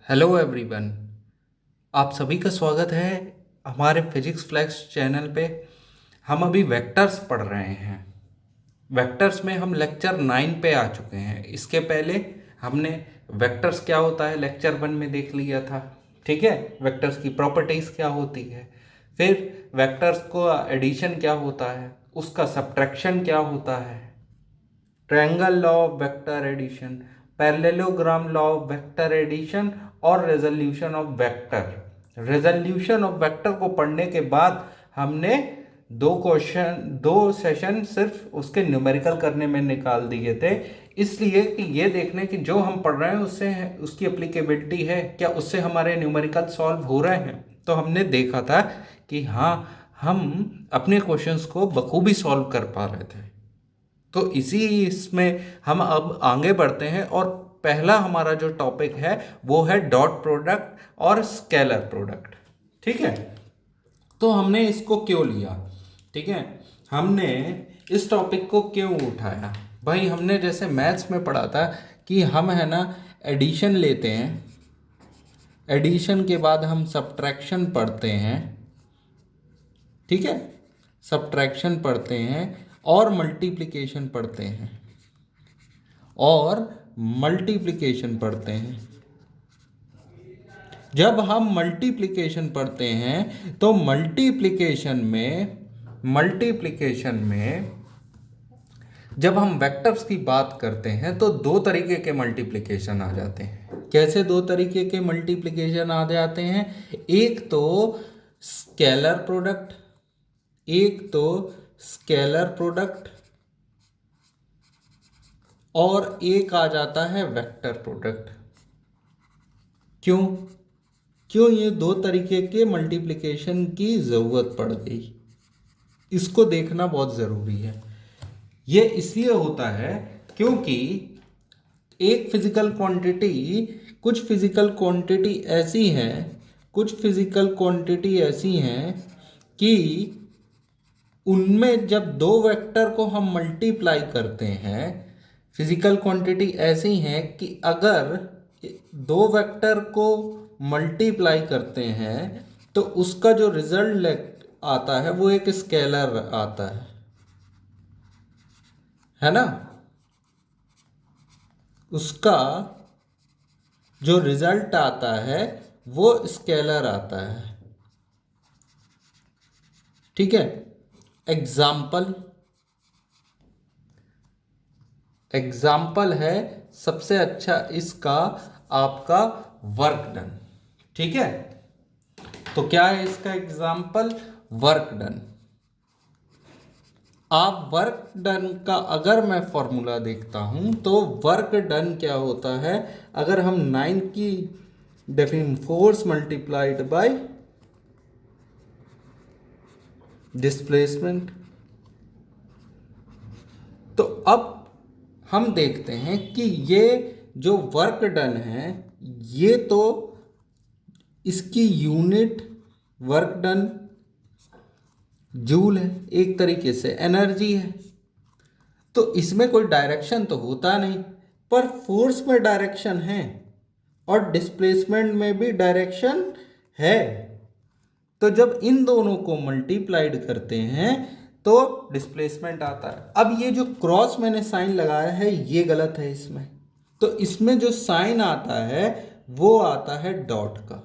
Hello everyone. आप सभी का स्वागत है हमारे फिजिक्स फ्लैक्स चैनल पे। हम अभी वेक्टर्स पढ़ रहे हैं। वेक्टर्स में हम लेक्चर 9 पे आ चुके हैं। इसके पहले हमने वेक्टर्स क्या होता है लेक्चर 1 में देख लिया था। ठीक है, वेक्टर्स की प्रॉपर्टीज़ क्या होती है, फिर वेक्टर्स को एडिशन क्या होता है, उसका सब्ट्रैक्शन क्या होता है, triangle law of vector addition, parallelogram law of vector addition और resolution of vector. Resolution of vector को पढ़ने के बाद हमने दो सेशन सिर्फ उसके न्यूमेरिकल करने में निकाल दिए थे, इसलिए कि ये देखने कि जो हम पढ़ रहे हैं उससे उसकी एप्लीकेबिलिटी है क्या, उससे हमारे न्यूमेरिकल सॉल्व हो रहे हैं। तो हमने देखा था कि हाँ, हम अपने क्वेश्चंस को बखूबी सॉल्व कर पा रहे थे। तो इसी इसमें हम अब आगे बढ़ते हैं और पहला हमारा जो टॉपिक है वो है डॉट प्रोडक्ट और स्केलर प्रोडक्ट। ठीक है, तो हमने इसको क्यों लिया, ठीक है, हमने इस टॉपिक को क्यों उठाया। भाई हमने जैसे मैथ्स में पढ़ा था कि हम है ना एडिशन लेते हैं, एडिशन के बाद हम सब्ट्रैक्शन पढ़ते हैं, ठीक है, सब्ट्रैक्शन पढ़ते हैं और मल्टीप्लिकेशन पढ़ते हैं और मल्टीप्लिकेशन पढ़ते हैं। जब हम मल्टीप्लिकेशन पढ़ते हैं तो मल्टीप्लिकेशन में जब हम वेक्टर्स की बात करते हैं तो दो तरीके के मल्टीप्लिकेशन आ जाते हैं। कैसे दो तरीके के मल्टीप्लिकेशन आ जाते हैं? एक तो स्केलर प्रोडक्ट, और एक आ जाता है वेक्टर प्रोडक्ट। क्यों क्यों ये दो तरीके के मल्टीप्लिकेशन की ज़रूरत पड़ गई, इसको देखना बहुत ज़रूरी है। ये इसलिए होता है क्योंकि एक फिजिकल क्वांटिटी, कुछ फिजिकल क्वांटिटी ऐसी हैं कि उनमें जब दो वेक्टर को हम मल्टीप्लाई करते हैं, फिजिकल क्वांटिटी ऐसी हैं कि अगर दो वेक्टर को मल्टीप्लाई करते हैं तो उसका जो रिजल्ट आता है वो एक स्केलर आता है ना, उसका जो रिजल्ट आता है वो स्केलर आता है। ठीक है, एग्जाम्पल है सबसे अच्छा इसका आपका वर्क डन। ठीक है, तो क्या है इसका एग्जाम्पल? Work done. आप वर्क डन का अगर मैं फॉर्मूला देखता हूं तो वर्क डन क्या होता है, अगर हम 9 की definition force multiplied by displacement, तो अब हम देखते हैं कि ये जो वर्क डन है ये तो इसकी यूनिट वर्क डन जूल है, एक तरीके से एनर्जी है। तो इसमें कोई डायरेक्शन तो होता नहीं, पर फोर्स में डायरेक्शन है और डिस्प्लेसमेंट में भी डायरेक्शन है। तो जब इन दोनों को मल्टीप्लाइड करते हैं तो डिस्प्लेसमेंट आता है। अब ये जो क्रॉस मैंने साइन लगाया है ये गलत है इसमें, तो इसमें जो साइन आता है वो आता है डॉट का।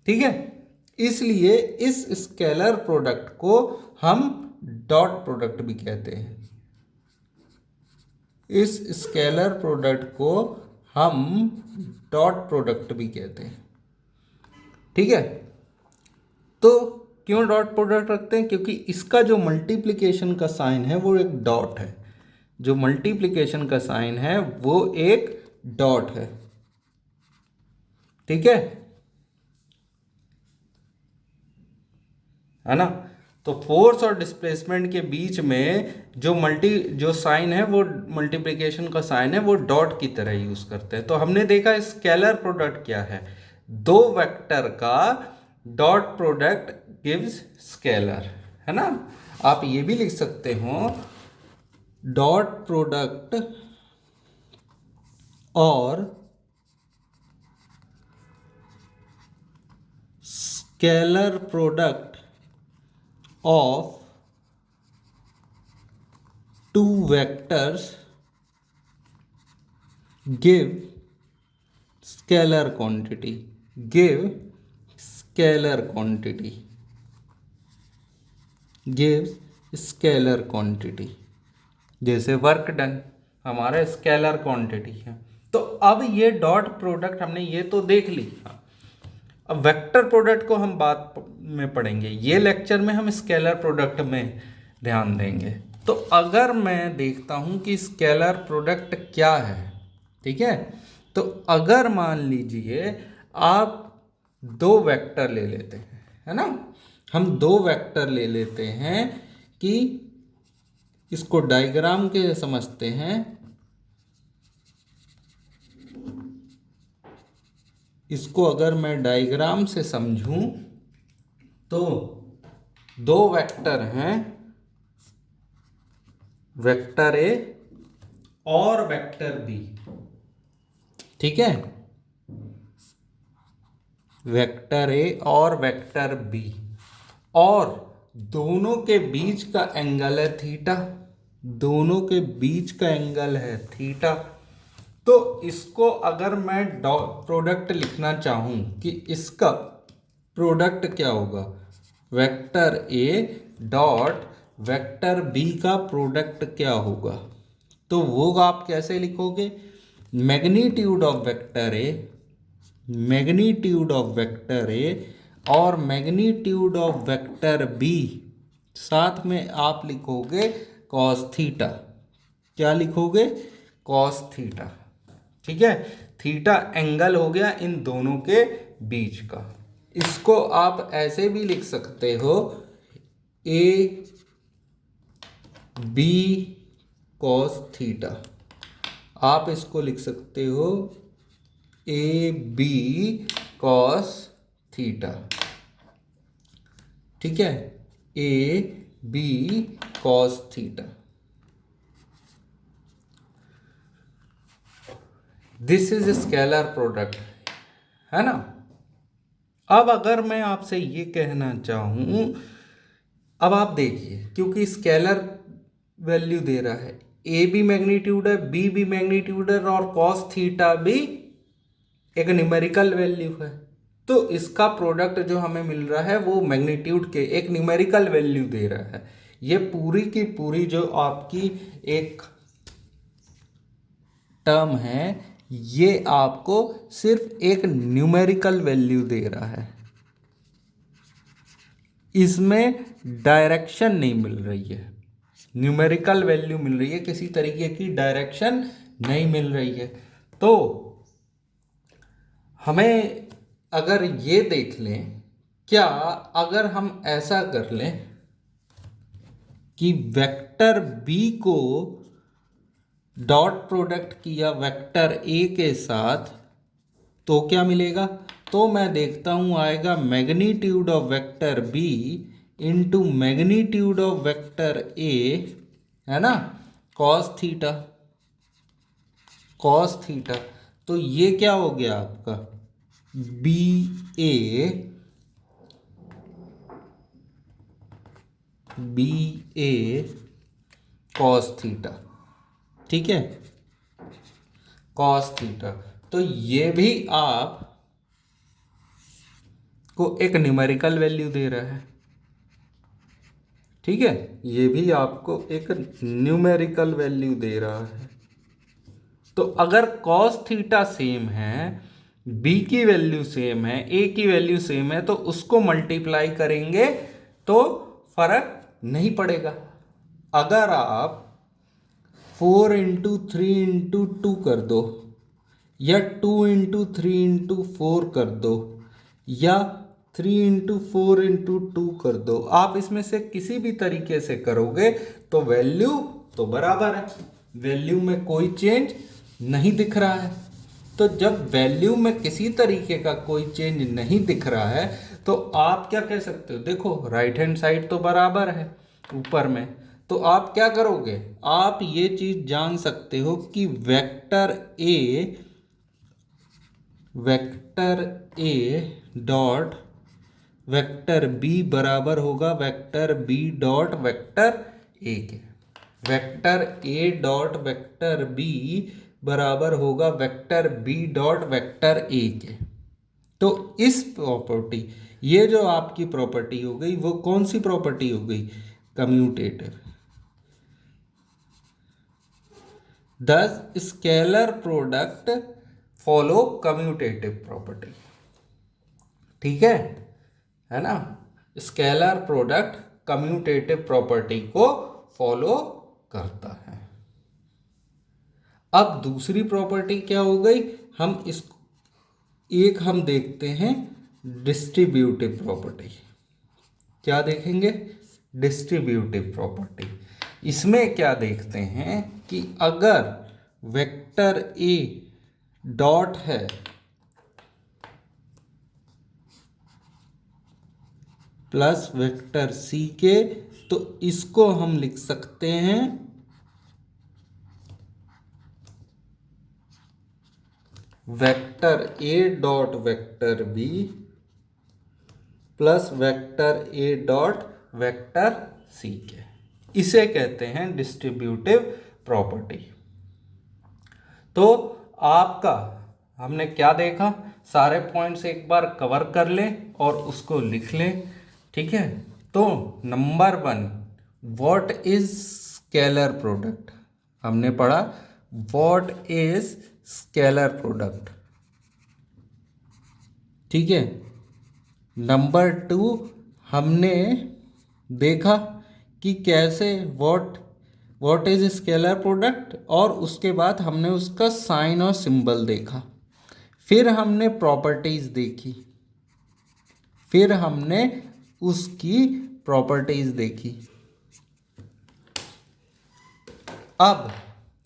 ठीक है, इसलिए इस स्केलर प्रोडक्ट को हम डॉट प्रोडक्ट भी कहते हैं। इस स्केलर प्रोडक्ट को हम डॉट प्रोडक्ट भी कहते हैं। ठीक है, तो क्यों डॉट प्रोडक्ट रखते हैं? क्योंकि इसका जो मल्टीप्लिकेशन का साइन है वो एक डॉट है, जो मल्टीप्लिकेशन का साइन है वो एक डॉट है। ठीक है ना, तो फोर्स और डिस्प्लेसमेंट के बीच में जो साइन है वो मल्टीप्लिकेशन का साइन है वो डॉट की तरह यूज करते हैं। तो हमने देखा स्केलर प्रोडक्ट क्या है, दो वेक्टर का डॉट प्रोडक्ट गिव्स स्केलर, है ना। आप ये भी लिख सकते हो डॉट प्रोडक्ट और scalar product of two vectors give scalar quantity, give scalar quantity, give scalar quantity. जैसे वर्क डन हमारा स्केलर क्वांटिटी है। तो अब ये डॉट प्रोडक्ट हमने ये तो देख ली। अब वेक्टर प्रोडक्ट को हम बाद में पढ़ेंगे, ये लेक्चर में हम स्केलर प्रोडक्ट में ध्यान देंगे। तो अगर मैं देखता हूं कि स्केलर प्रोडक्ट क्या है, ठीक है, तो अगर मान लीजिए आप दो वेक्टर ले लेते हैं, है ना, हम दो वेक्टर ले लेते हैं कि इसको डायग्राम के समझते हैं, इसको अगर मैं डायग्राम से समझूं तो दो वेक्टर हैं, वेक्टर ए और वेक्टर बी, ठीक है, वेक्टर ए और वेक्टर बी, और दोनों के बीच का एंगल है थीटा, दोनों के बीच का एंगल है थीटा। तो इसको अगर मैं प्रोडक्ट लिखना चाहूं कि इसका प्रोडक्ट क्या होगा, vector A dot vector B का प्रोडक्ट क्या होगा, तो वो आप कैसे लिखोगे, magnitude of vector A, magnitude of vector A और मैग्नीट्यूड ऑफ वेक्टर बी, साथ में आप लिखोगे कॉस थीटा। क्या लिखोगे, कॉस थीटा, ठीक है। थीटा एंगल हो गया इन दोनों के बीच का। इसको आप ऐसे भी लिख सकते हो, ए बी कॉस थीटा, आप इसको लिख सकते हो ए बी कॉस थीटा, ठीक है, A B cos theta. This is scalar product, है ना। अब अगर मैं आपसे ये कहना चाहूं, अब आप देखिए, क्योंकि स्केलर वैल्यू दे रहा है, ए भी मैग्नीट्यूड है, बी भी मैग्नीट्यूड है, और कॉस थीटा भी एक न्यूमेरिकल वैल्यू है। तो इसका प्रोडक्ट जो हमें मिल रहा है वो मैग्नीट्यूड के एक न्यूमेरिकल वैल्यू दे रहा है। ये पूरी की पूरी जो आपकी एक टर्म है, ये आपको सिर्फ एक न्यूमेरिकल वैल्यू दे रहा है, इसमें डायरेक्शन नहीं मिल रही है, न्यूमेरिकल वैल्यू मिल रही है, किसी तरीके की डायरेक्शन नहीं मिल रही है। तो हमें अगर ये देख लें, क्या अगर हम ऐसा कर लें कि वेक्टर बी को डॉट प्रोडक्ट किया वेक्टर ए के साथ, तो क्या मिलेगा, तो मैं देखता हूं आएगा magnitude of vector B into magnitude of vector A, है ना, कॉस थीटा, कॉस थीटा। तो ये क्या हो गया आपका, बी ए कॉस थीटा, ठीक है, कॉस थीटा। तो ये भी आप को एक न्यूमेरिकल वैल्यू दे रहा है, ठीक है, ये भी आपको एक न्यूमेरिकल वैल्यू दे रहा है। तो अगर कॉस थीटा सेम है, बी की वैल्यू सेम है, ए की वैल्यू सेम है, तो उसको मल्टीप्लाई करेंगे तो फर्क नहीं पड़ेगा। अगर आप 4 इंटू 3 इंटू 2 कर दो, या 2 इंटू 3 इंटू 4 कर दो, या 3 इंटू 4 इंटू 2 कर दो, आप इसमें से किसी भी तरीके से करोगे तो वैल्यू तो बराबर है, वैल्यू में कोई चेंज नहीं दिख रहा है। तो जब वैल्यू में किसी तरीके का कोई चेंज नहीं दिख रहा है, तो आप क्या कह सकते हो, देखो राइट हैंड साइड तो बराबर है ऊपर में, तो आप क्या करोगे, आप ये चीज जान सकते हो कि vector A dot vector B बराबर होगा vector B dot vector A के। Vector A dot vector B बराबर होगा vector B dot vector A के। तो इस प्रॉपर्टी, ये जो आपकी प्रॉपर्टी हो गई वो कौन सी प्रॉपर्टी हो गई? कम्यूटेटिव। दस scalar product follow commutative property. ठीक है ना? स्केलर प्रोडक्ट कम्यूटेटिव प्रॉपर्टी को फॉलो करता है। अब दूसरी प्रॉपर्टी क्या हो गई? हम देखते हैं डिस्ट्रीब्यूटिव प्रॉपर्टी। क्या देखेंगे? Distributive property. इसमें क्या देखते हैं कि अगर वेक्टर ए डॉट है प्लस वेक्टर सी के, तो इसको हम लिख सकते हैं vector A dot vector B plus vector A dot vector C के। इसे कहते हैं डिस्ट्रीब्यूटिव प्रॉपर्टी। तो आपका हमने क्या देखा? सारे पॉइंट्स एक बार कवर कर लें और उसको लिख लें। ठीक है? तो number 1, what is scalar product? हमने पढ़ा व्हाट इज स्केलर प्रोडक्ट। ठीक है। नंबर 2, हमने देखा कि कैसे व्हाट इज स्केलर प्रोडक्ट, और उसके बाद हमने उसका साइन और सिंबल देखा। फिर हमने प्रॉपर्टीज देखी, फिर हमने उसकी प्रॉपर्टीज देखी। अब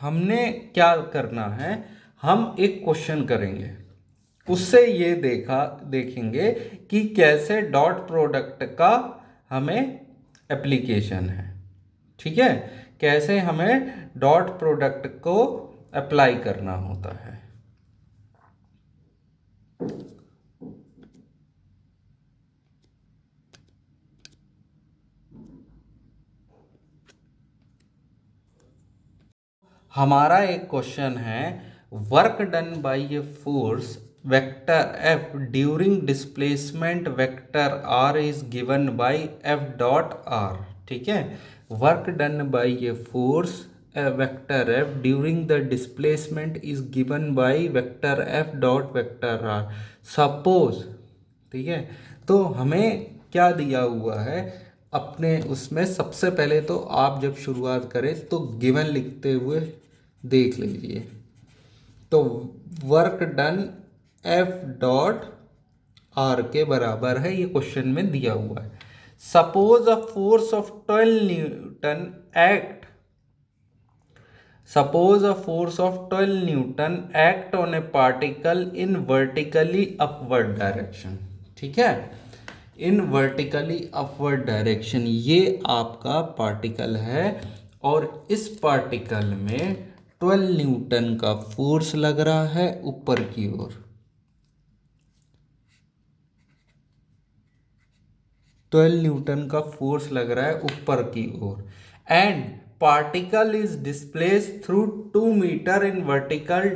हमने क्या करना है? हम एक क्वेश्चन करेंगे, उससे ये देखेंगे कि कैसे डॉट प्रोडक्ट का हमें एप्लीकेशन है। ठीक है? कैसे हमें डॉट प्रोडक्ट को अप्लाई करना होता है। हमारा एक क्वेश्चन है, work done by a force vector F during displacement vector R is given by F dot R. ठीक है? Work done by a force vector F during the displacement is given by vector F dot vector R. Suppose, ठीक है, तो हमें क्या दिया हुआ है अपने उसमें? सबसे पहले तो आप जब शुरुआत करें तो गिवन लिखते हुए देख लीजिए। तो work done F dot are के बराबर है, ये क्वेश्चन में दिया हुआ है। Suppose a force of 12 Newton act, suppose a force of 12 Newton act on A particle in vertically upward direction. ठीक है? इन वर्टिकली अपवर्ड डायरेक्शन, ये आपका पार्टिकल है और इस पार्टिकल में 12 न्यूटन का फोर्स लग रहा है ऊपर की ओर। 12 न्यूटन का फोर्स लग रहा है ऊपर की ओर, and particle is displace through 2 metre in vertical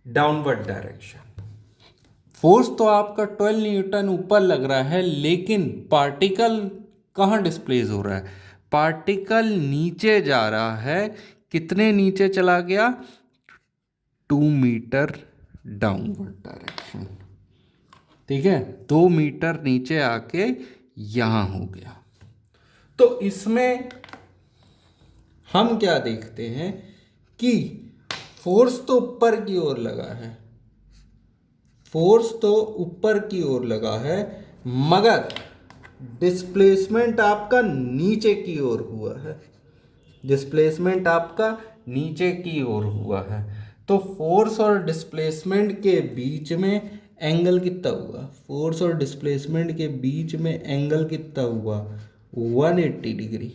downward direction. Force तो आपका 12 न्यूटन ऊपर लग रहा है, लेकिन पार्टिकल कहाँ डिस्प्लेस हो रहा है? पार्टिकल नीचे जा रहा है। कितने नीचे चला गया? 2 मीटर डाउनवर्ड डायरेक्शन। ठीक है? 2 मीटर नीचे आके यहां हो गया। तो इसमें हम क्या देखते हैं कि फोर्स तो ऊपर की ओर लगा है, फोर्स तो ऊपर की ओर लगा है, मगर डिस्प्लेसमेंट आपका नीचे की ओर हुआ है। डिस्प्लेसमेंट आपका नीचे की ओर हुआ है। तो फोर्स और डिस्प्लेसमेंट के बीच में एंगल कितना हुआ? फोर्स और डिस्प्लेसमेंट के बीच में एंगल कितना हुआ? 180 डिग्री।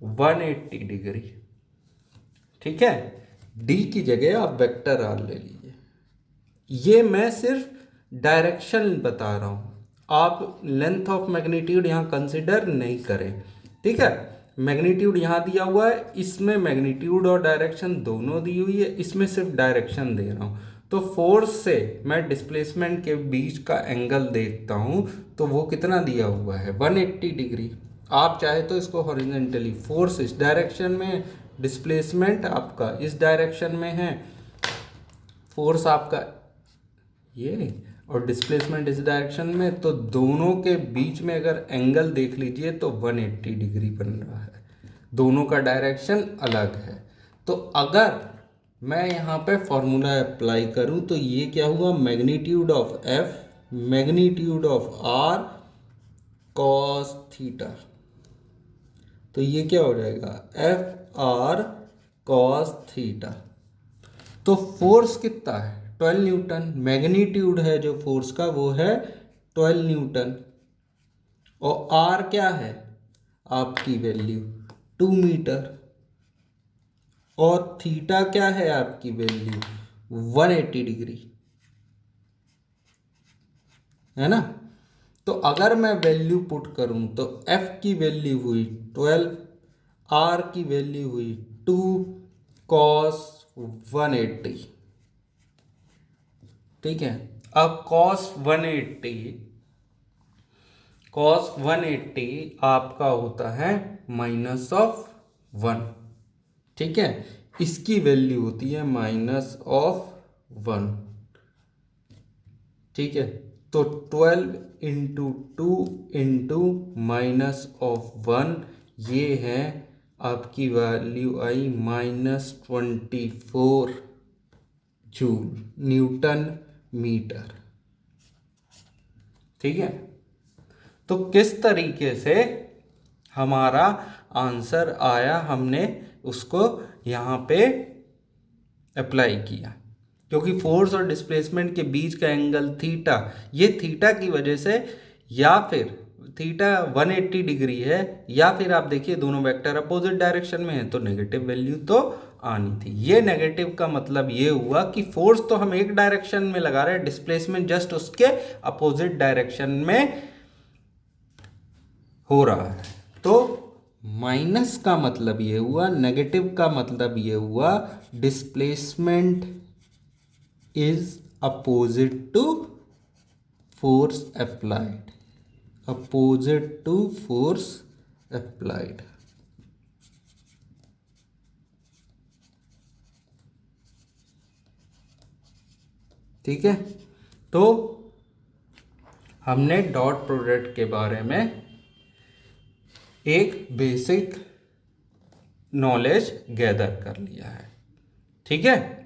180 डिग्री। ठीक है? डी की जगह आप वेक्टर आर ले लीजिए। ये मैं सिर्फ डायरेक्शन बता रहा हूं, आप लेंथ ऑफ मैग्नीट्यूड यहाँ कंसिडर नहीं करें, ठीक है। मैग्नीट्यूड यहाँ दिया हुआ है, इसमें मैग्नीट्यूड और डायरेक्शन दोनों दी हुई है, इसमें सिर्फ डायरेक्शन दे रहा हूँ। तो फोर्स से मैं डिस्प्लेसमेंट के बीच का एंगल देखता हूँ तो वो कितना दिया हुआ है, 180 डिग्री। आप चाहे तो इसको हॉरिजॉन्टली, फोर्स इस डायरेक्शन में, डिस्प्लेसमेंट आपका इस डायरेक्शन में है, फोर्स आपका ये और डिस्प्लेसमेंट इस डायरेक्शन में, तो दोनों के बीच में अगर एंगल देख लीजिए तो 180 डिग्री बन रहा है, दोनों का डायरेक्शन अलग है। तो अगर मैं यहाँ पे फॉर्मूला अप्लाई करूँ तो ये क्या हुआ, magnitude of F magnitude of R cos theta, तो ये क्या हो जाएगा, एफ आर कॉस थीटा। तो फोर्स कितना है, 12 न्यूटन, मैग्नीट्यूड है जो फोर्स का वो है 12 न्यूटन, और आर क्या है आपकी वैल्यू 2 मीटर, और थीटा क्या है आपकी वैल्यू 180 डिग्री, है ना। तो अगर मैं वैल्यू पुट करूं तो एफ की वैल्यू हुई 12, आर की वैल्यू हुई 2 कॉस 180, ठीक है। अब कॉस 180 आपका होता है माइनस ऑफ 1, ठीक है, इसकी वैल्यू होती है माइनस ऑफ 1, ठीक है। तो 12 इंटू 2 इंटू माइनस ऑफ 1, ये है आपकी वैल्यू आई -24 जूल न्यूटन मीटर, ठीक है। तो किस तरीके से हमारा आंसर आया, हमने उसको यहाँ पे अप्लाई किया, क्योंकि फोर्स और डिस्प्लेसमेंट के बीच का एंगल थीटा, ये थीटा की वजह से, या फिर थीटा 180 डिग्री है, या फिर आप देखिए दोनों वेक्टर अपोजिट डायरेक्शन में है तो नेगेटिव वैल्यू तो आनी थी। ये नेगेटिव का मतलब ये हुआ कि फोर्स तो हम एक डायरेक्शन में लगा रहे हैं, डिस्प्लेसमेंट जस्ट उसके अपोजिट डायरेक्शन में हो रहा है। तो माइनस का मतलब ये हुआ, नेगेटिव का मतलब ये हुआ, displacement is opposite to force applied, opposite to force applied, ठीक है। तो हमने डॉट प्रोडक्ट के बारे में एक बेसिक नॉलेज गैदर कर लिया है, ठीक है।